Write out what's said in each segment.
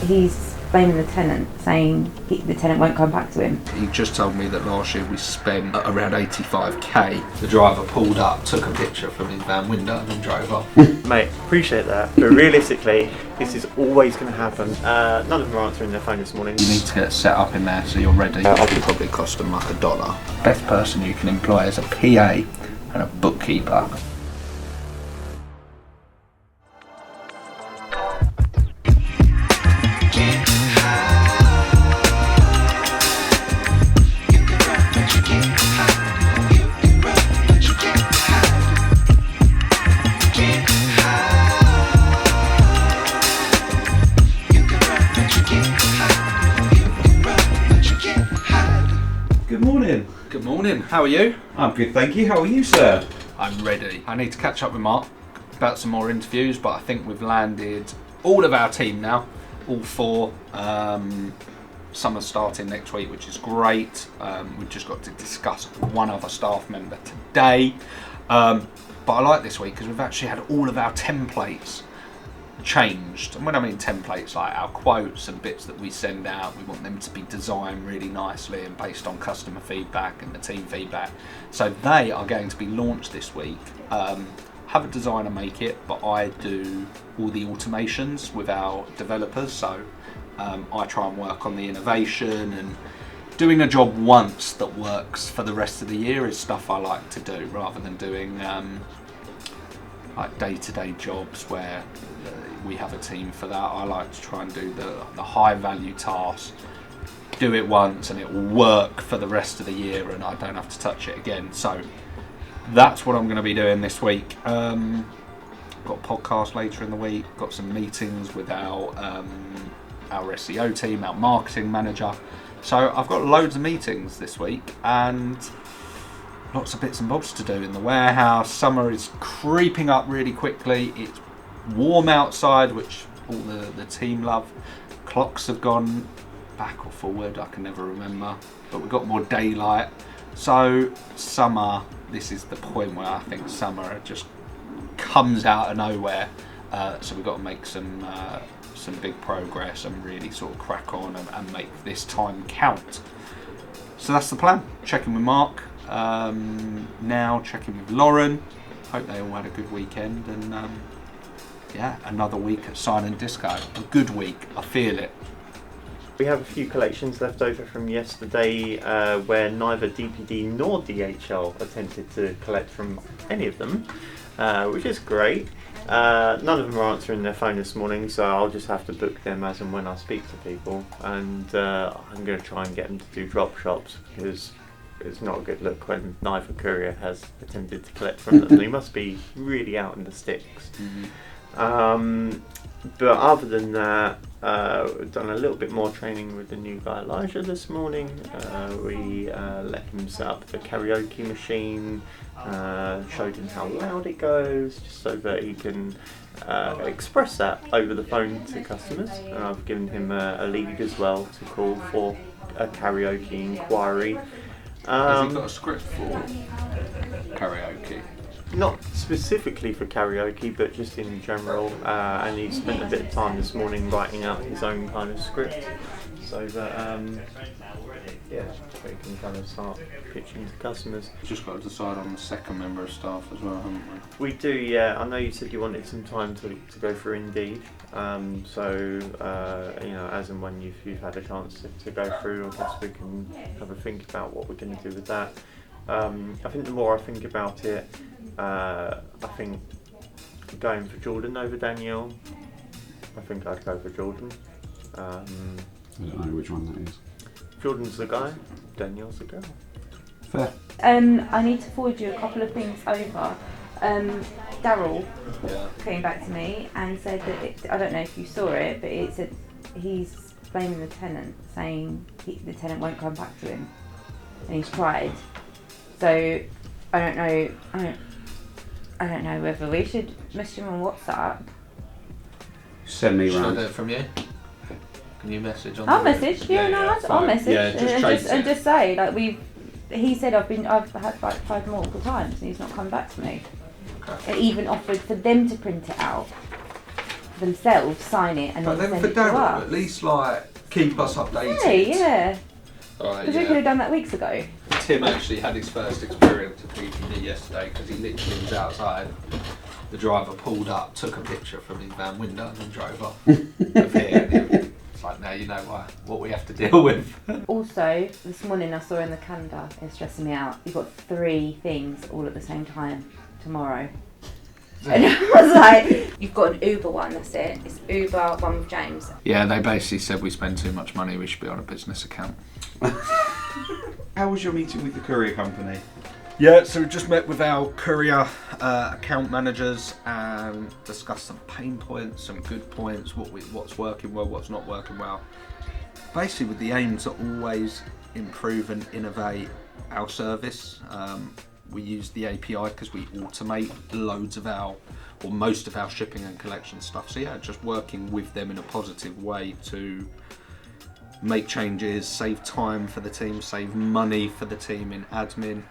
he's blaming the tenant, saying the tenant won't come back to him. He just told me that last year we spent around 85k. The driver pulled up, took a picture from his van window and then drove off. Mate, appreciate that, but realistically, this is always going to happen. None of them are answering their phone this morning. You need to get set up in there so you're ready. It'll probably cost them like $1. Best person you can employ is a PA and a bookkeeper. Good morning, how are you? I'm good, thank you. How are you, sir? I'm ready. I need to catch up with Mark about some more interviews, but I think we've landed all of our team now, all four. Some are starting next week, which is great. We've just got to discuss one other staff member today. But I like this week because we've actually had all of our templates changed. And when I mean templates, like our quotes and bits that we send out, we want them to be designed really nicely and based on customer feedback and the team feedback. So they are going to be launched this week. Have a designer make it, but I do all the automations with our developers. So I try and work on the innovation, and doing a job once that works for the rest of the year is stuff I like to do, rather than doing like day-to-day jobs where we have a team for that. I like to try and do the high-value tasks, do it once, and it will work for the rest of the year, and I don't have to touch it again. So that's what I'm going to be doing this week. Got a podcast later in the week. Got some meetings with our SEO team, our marketing manager. So I've got loads of meetings this week and lots of bits and bobs to do in the warehouse. Summer is creeping up really quickly. It's warm outside, which all the team love. Clocks have gone back or forward, I can never remember, but we've got more daylight. So summer, this is the point where I think summer just comes out of nowhere. So we've got to make some big progress and really sort of crack on and make this time count. So that's the plan. Checking with Mark, now checking with Lauren. Hope they all had a good weekend, and yeah, another week at Sign and Disco. A good week, I feel it. We have a few collections left over from yesterday where neither DPD nor DHL attempted to collect from any of them, which is great. None of them are answering their phone this morning, so I'll just have to book them as and when I speak to people, and I'm going to try and get them to do drop shops, because it's not a good look when neither courier has attempted to collect from them. They must be really out in the sticks. But other than that, we've done a little bit more training with the new guy Elijah this morning. We let him set up the karaoke machine, showed him how loud it goes, just so that he can express that over the phone to customers. And I've given him a lead as well to call for a karaoke inquiry. Has he got a script for karaoke? Not specifically for karaoke, but just in general, and he spent a bit of time this morning writing out his own kind of script, so that so he can kind of start pitching to customers. Just got to decide on the second member of staff as well, haven't we? We do, yeah. I know you said you wanted some time to go through Indeed, so as and when you've had a chance to go through, I guess we can have a think about what we're going to do with that. I think the more I think about it, I think going for Jordan over Danielle. I think I'd go for Jordan. I don't know which one that is. Jordan's the guy, Danielle's the girl. Fair. I need to forward you a couple of things over. Daryl came back to me and said that I don't know if you saw it, but it said he's blaming the tenant, saying the tenant won't come back to him, and he's tried. So I don't know whether we should message him on WhatsApp. Send me Should round. I do it from you? Can you message on? I'll message. I'll message. Yeah, and just say like he said I've had like 5 multiple times and he's not come back to me. Okay. It even offered for them to print it out themselves sign it and But then then send for it to Darryl, us. at least like keep us updated. Hey, yeah. Alright, Because we could have done that weeks ago. Tim actually had his first experience of DPD yesterday because he literally was outside. The driver pulled up, took a picture from his van window and then drove off. Of here. It's like, now you know what we have to deal with. Also, this morning I saw in the calendar, it's stressing me out, you've got 3 things all at the same time tomorrow. And I was like, you've got an Uber one, that's it. It's Uber, one with James. Yeah, they basically said we spend too much money, we should be on a business account. How was your meeting with the courier company? Yeah, so we just met with our courier account managers and discussed some pain points, some good points, what's working well, what's not working well. Basically with the aim to always improve and innovate our service. We use the API because we automate loads of most of our shipping and collection stuff. So yeah, just working with them in a positive way to make changes, save time for the team, save money for the team in admin.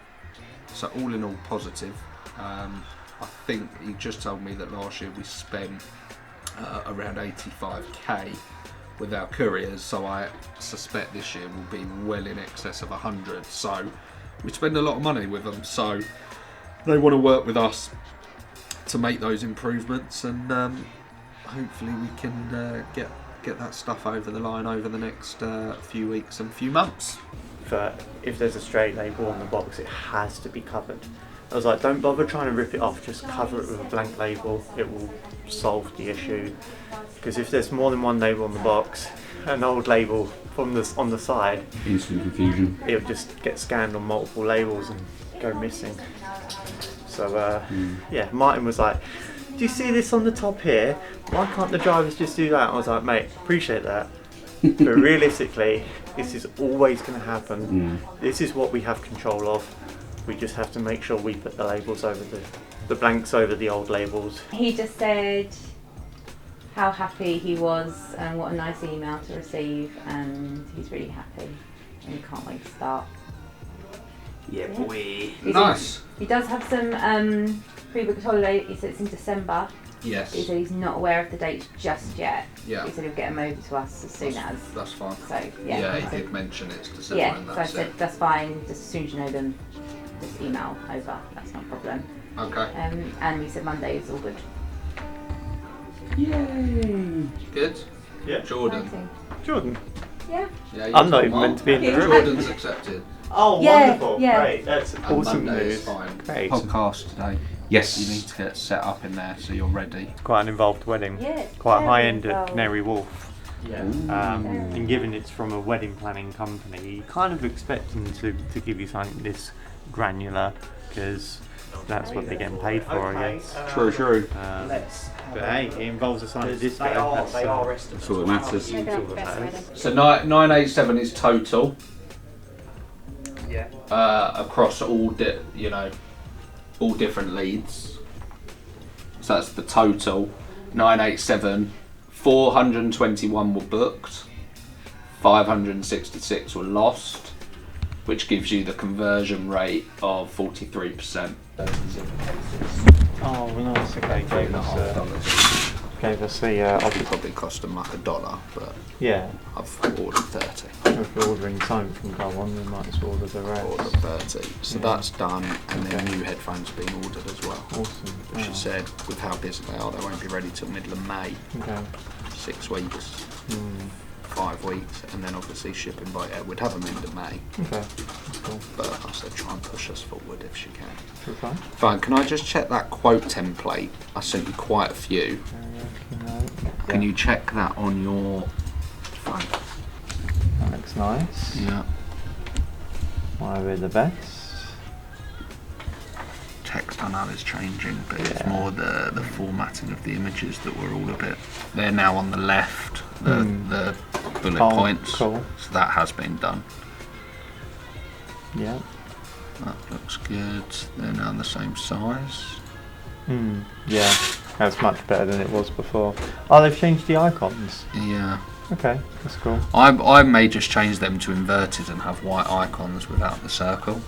So all in all positive. I think he just told me that last year we spent around 85k with our couriers, so I suspect this year will be well in excess of 100. So we spend a lot of money with them, so they want to work with us to make those improvements, and hopefully we can get that stuff over the line over the next few weeks and few months. If there's a straight label on the box, it has to be covered. I was like, don't bother trying to rip it off, just cover it with a blank label. It will solve the issue. Because if there's more than one label on the box, an old label on the side, Instant confusion. it'll just get scanned on multiple labels and go missing. So yeah, Martin was like, do you see this on the top here? Why can't the drivers just do that? I was like, mate, appreciate that. But realistically, this is always going to happen. This is what we have control of. We just have to make sure we put the labels over the blanks over the old labels. He just said how happy he was and what a nice email to receive, and he's really happy and he can't wait to start. Yeah, boy. Nice. He does have some pre-booked holiday. He said it's in December. Yes. He said he's not aware of the dates just yet. Yeah. He said he'll get them over to us as soon as. That's fine. So yeah. Yeah, he did mention it's December, Yeah, and so I that's said it. that's fine. Just as soon as you know them, just email over. That's not a problem. Okay. And he said Monday is all good. Yay! Good. Yeah. Jordan. Exciting. Jordan. Yeah. Yeah, you I'm not told even Mark. meant to be in the Yeah. room. Jordan's accepted. Oh, Yeah, wonderful. yeah. Great. That's And awesome Monday news. is fine. Great. Podcast today. Yes. You need to get set up in there so you're ready. Quite an involved wedding. Yeah. it's Quite very high end at involved. Canary Wharf. Yeah. And given it's from a wedding planning company, you kind of expect them to give you something this granular, because that's what they're getting paid for, I guess. True. But hey, it involves a sign of disco. That's Maybe that's the best wedding. So 987 is total. Yeah. Across all different leads. So that's the total. 987. 421 were booked. 566 were lost, which gives you the conversion rate of 43%. Oh, nice. Okay, gave us the It probably cost them like $1, but yeah. I've ordered 30. If we're ordering something from Go On, we might as well order the Ordered rest. 30. So Yeah. that's done, and then Okay. new headphones being ordered as well. Awesome. But she said with how busy they are, they won't be ready till middle of May. Okay. 6 weeks, Hmm. 5 weeks, and then obviously shipping by air. We'd have them end of May, Okay. That's cool. but I said try and push us forward if she can. Should we try? Fine, can I just check that quote template? I sent you quite a few. Can you check that on your phone? That looks nice. Yeah. Why we're the best. Text I know is changing, but it's Yeah. more the formatting of the images that were all a bit. They're now on the left, the bullet Oh, points. cool. So that has been done. Yeah. That looks good. They're now the same size. Yeah. That's much better than it was before. Oh, they've changed the icons. Yeah. Okay, that's cool. I may just change them to inverted and have white icons without the circle.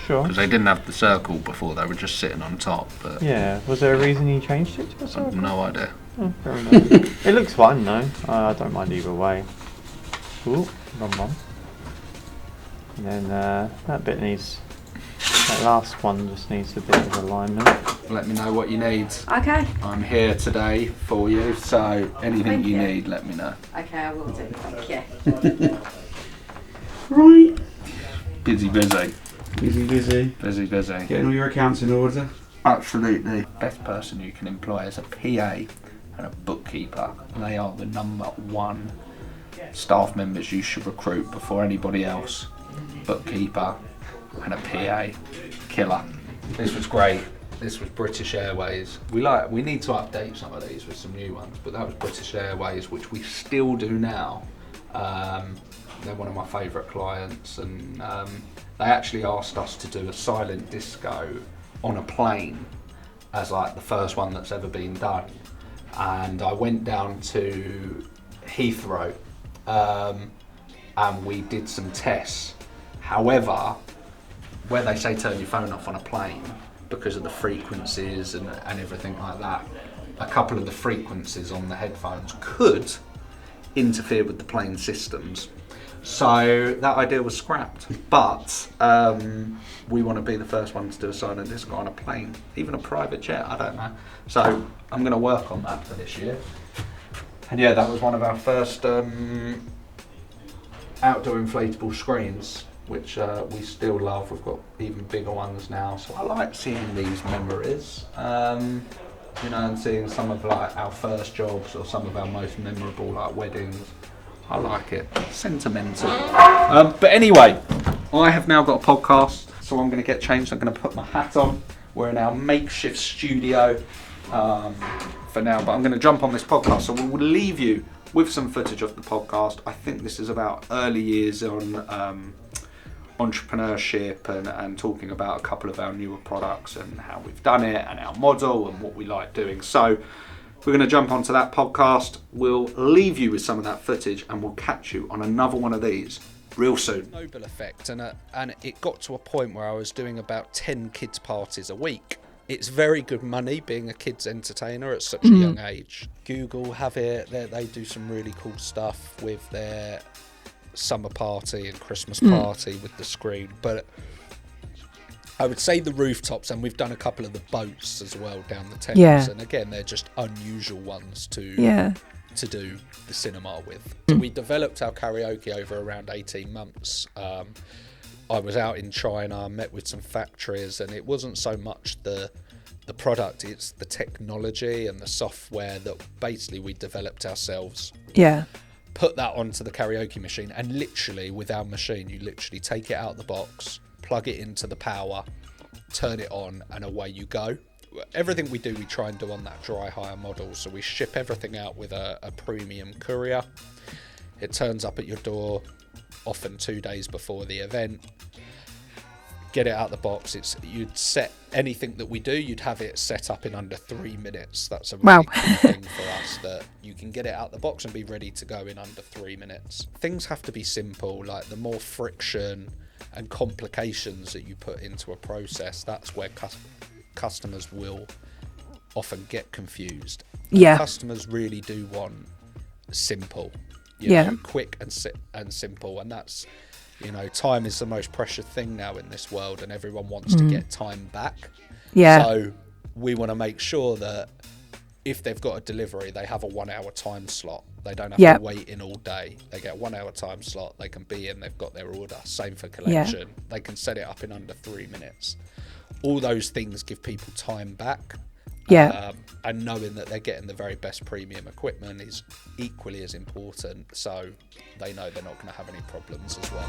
Sure. Because they didn't have the circle before, they were just sitting on top. But Yeah. Was there a reason you changed it to a I've circle? no idea. Oh, fair enough. It looks fine though. I don't mind either way. Ooh, wrong. And then that last one just needs a bit of alignment. Let me know what you need. Okay. I'm here today for you, so anything Thank you you. need, let me know. Okay, I will do. Thank you. Right. Busy. Busy. Busy. Getting all your accounts in order. Absolutely. Best person you can employ is a PA and a bookkeeper. They are the number one staff members you should recruit before anybody else. Bookkeeper and a PA. Killer. This was great. This was British Airways. We need to update some of these with some new ones, but that was British Airways, which we still do now. They're one of my favourite clients, and they actually asked us to do a silent disco on a plane as like the first one that's ever been done. And I went down to Heathrow and we did some tests. However, where they say turn your phone off on a plane, because of the frequencies and everything like that, a couple of the frequencies on the headphones could interfere with the plane systems. So that idea was scrapped. But we want to be the first one to do a silent disco on a plane, even a private jet, I don't know. So I'm going to work on that for this year. And yeah, that was one of our first outdoor inflatable screens, which we still love. We've got even bigger ones now, so I like seeing these memories, and seeing some of like our first jobs or some of our most memorable like weddings. I like it. Sentimental. But anyway, I have now got a podcast, so I'm going to get changed. I'm going to put my hat on. We're in our makeshift studio for now, but I'm going to jump on this podcast, so we will leave you with some footage of the podcast. I think this is about early years on entrepreneurship and talking about a couple of our newer products and how we've done it and our model and what we like doing. So we're going to jump onto that podcast. We'll leave you with some of that footage and we'll catch you on another one of these real soon. Snowball effect, and it got to a point where I was doing about 10 kids parties a week. It's very good money being a kids entertainer at such a young age. Google have it, they do some really cool stuff with their summer party and Christmas party with the screen, but I would say the rooftops, and we've done a couple of the boats as well down the Thames, and again they're just unusual ones to do the cinema with. So we developed our karaoke over around 18 months. I was out in China, met with some factories, and it wasn't so much the product, it's the technology and the software that basically we developed ourselves. Put that onto the karaoke machine, and literally with our machine you literally take it out of the box, plug it into the power, turn it on, and away you go. Everything we do we try and do on that dry hire model, so we ship everything out with a premium courier. It turns up at your door often 2 days before the event. Get it out the box. You'd set anything that we do, you'd have it set up in under 3 minutes. That's a really cool thing for us, that you can get it out the box and be ready to go in under 3 minutes. Things have to be simple. Like, the more friction and complications that you put into a process, that's where customers will often get confused. Customers really do want simple, quick and simple, and that's, time is the most precious thing now in this world, and everyone wants to get time back. So we want to make sure that if they've got a delivery, they have a 1 hour time slot. They don't have to wait in all day. They get a 1 hour time slot. They can be in, they've got their order. Same for collection. They can set it up in under 3 minutes. All those things give people time back. And knowing that they're getting the very best premium equipment is equally as important. So they know they're not going to have any problems as well.